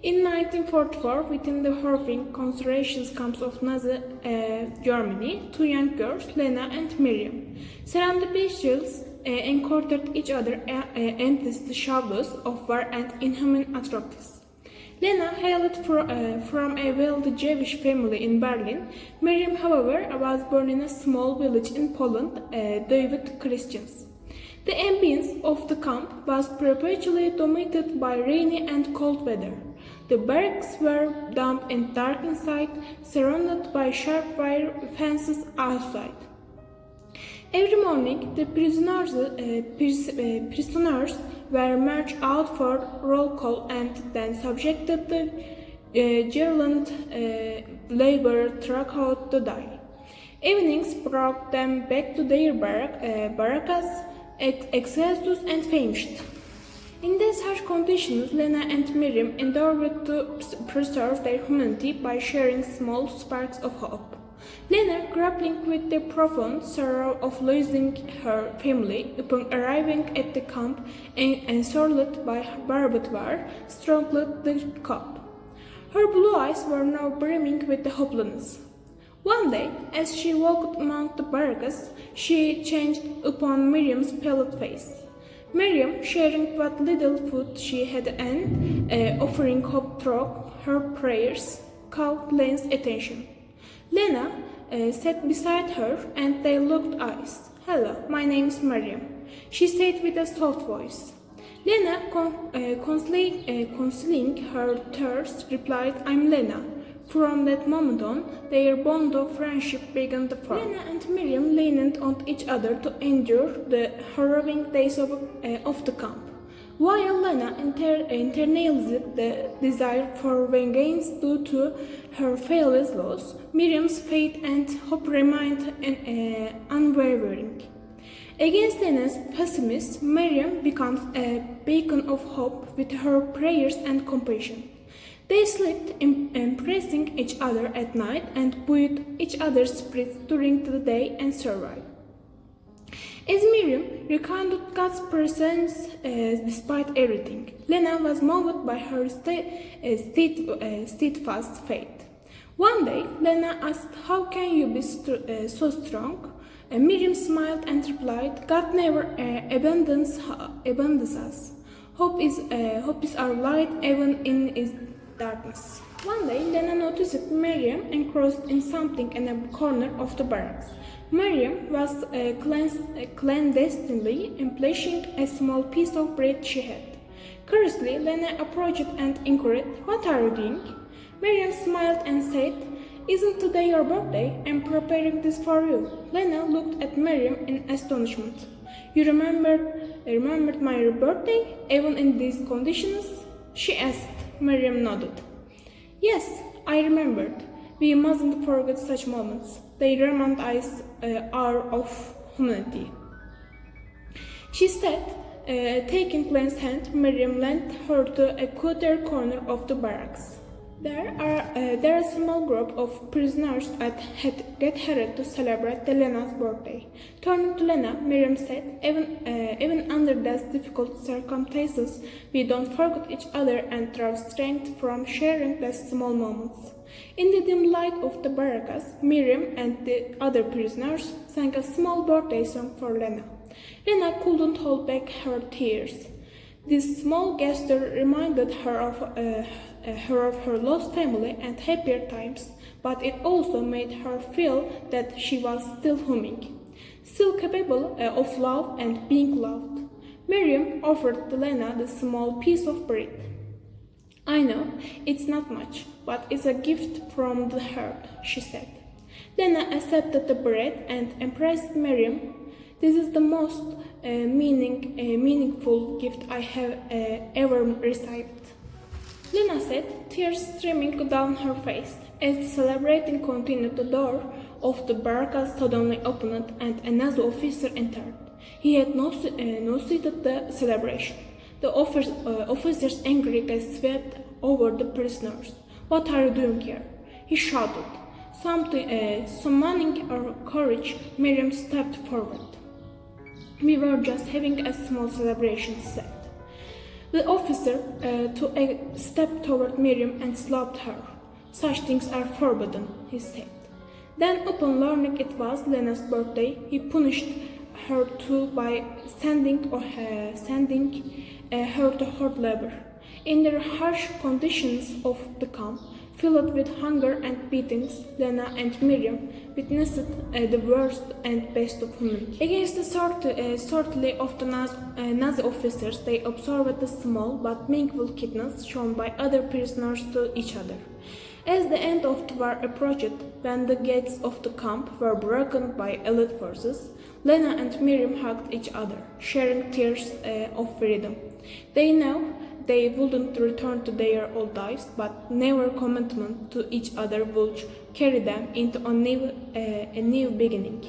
In 1944, within the Horfing concentration camps of Nazi Germany, two young girls, Lena and Miriam, serendipitously encountered each other amidst the shadows of war and inhuman atrocities. Lena hailed from a wealthy Jewish family in Berlin. Miriam, however, was born in a small village in Poland, devout Christians. The ambience of the camp was perpetually dominated by rainy and cold weather. The barracks were damp and dark inside, surrounded by sharp wire fences outside. Every morning, the prisoners were marched out for roll call and then subjected to virulent labor throughout the day. Evenings brought them back to their barracks, exhausted and famished. In these harsh conditions, Lena and Miriam endeavored to preserve their humanity by sharing small sparks of hope. Lena, grappling with the profound sorrow of losing her family upon arriving at the camp and encircled by barbed wire, struggled the cope. Her blue eyes were now brimming with hopelessness. One day, as she walked among the barracks, she chanced upon Miriam's pallid face. Miriam, sharing what little food she had and offering hope through her prayers, caught Lena's attention. Lena sat beside her and they locked eyes. "Hello, my name is Miriam," she said with a soft voice. Lena, concealing her thirst, replied, "I'm Lena." From that moment on, their bond of friendship began to form. Lena and Miriam leaned on each other to endure the harrowing days of the camp. While Lena internalized the desire for vengeance due to her family's loss, Miriam's faith and hope remained unwavering. Against Lena's pessimism, Miriam becomes a beacon of hope with her prayers and compassion. They slept, impressing each other at night and buoyed each other's spirits during the day and survived. As Miriam recounted God's presence despite everything, Lena was moved by her steadfast faith. One day, Lena asked, "How can you be so strong?" Miriam smiled and replied, "God never abandons us. Hope is our light even in its darkness." One day, Lena noticed Miriam engrossed in something in a corner of the barracks. Miriam was clandestinely polishing a small piece of bread she had. Curiously, Lena approached and inquired, "What are you doing?" Miriam smiled and said, "Isn't today your birthday? I'm preparing this for you." Lena looked at Miriam in astonishment. "You remembered my birthday, even in these conditions?" she asked. Miriam nodded. "Yes, I remembered. We mustn't forget such moments. They remind us of humanity," she said. Taking Lena's hand, Miriam led her to a quieter corner of the barracks. There a small group of prisoners had gathered to celebrate Lena's birthday. Turning to Lena, Miriam said, even under these difficult circumstances, we don't forget each other and draw strength from sharing these small moments." In the dim light of the barracks, Miriam and the other prisoners sang a small birthday song for Lena. Lena couldn't hold back her tears. This small gesture reminded her of her lost family and happier times, but it also made her feel that she was still human, still capable of love and being loved. Miriam offered Lena the small piece of bread. "I know, it's not much, but it's a gift from the heart," she said. Lena accepted the bread and embraced Miriam. "This is the most meaningful gift I have ever received," Lena said, tears streaming down her face. As the celebration continued, the door of the barracks suddenly opened and a Nazi officer entered. He had noticed the celebration. The officer's angry gaze swept over the prisoners. "What are you doing here?" he shouted. Summoning her courage, Miriam stepped forward. "We were just having a small celebration," she said. The officer took a step toward Miriam and slapped her. "Such things are forbidden," he said. Then, upon learning it was Lena's birthday, he punished her too by sending her to hard labor. In the harsh conditions of the camp, filled with hunger and beatings, Lena and Miriam witnessed the worst and best of humanity. Against the sortly of the Nazi officers, they observed the small but meaningful kindness shown by other prisoners to each other. As the end of the war approached, when the gates of the camp were broken by Allied forces, Lena and Miriam hugged each other, sharing tears of freedom. They knew they wouldn't return to their old lives, but never commitment to each other would carry them into a new beginning.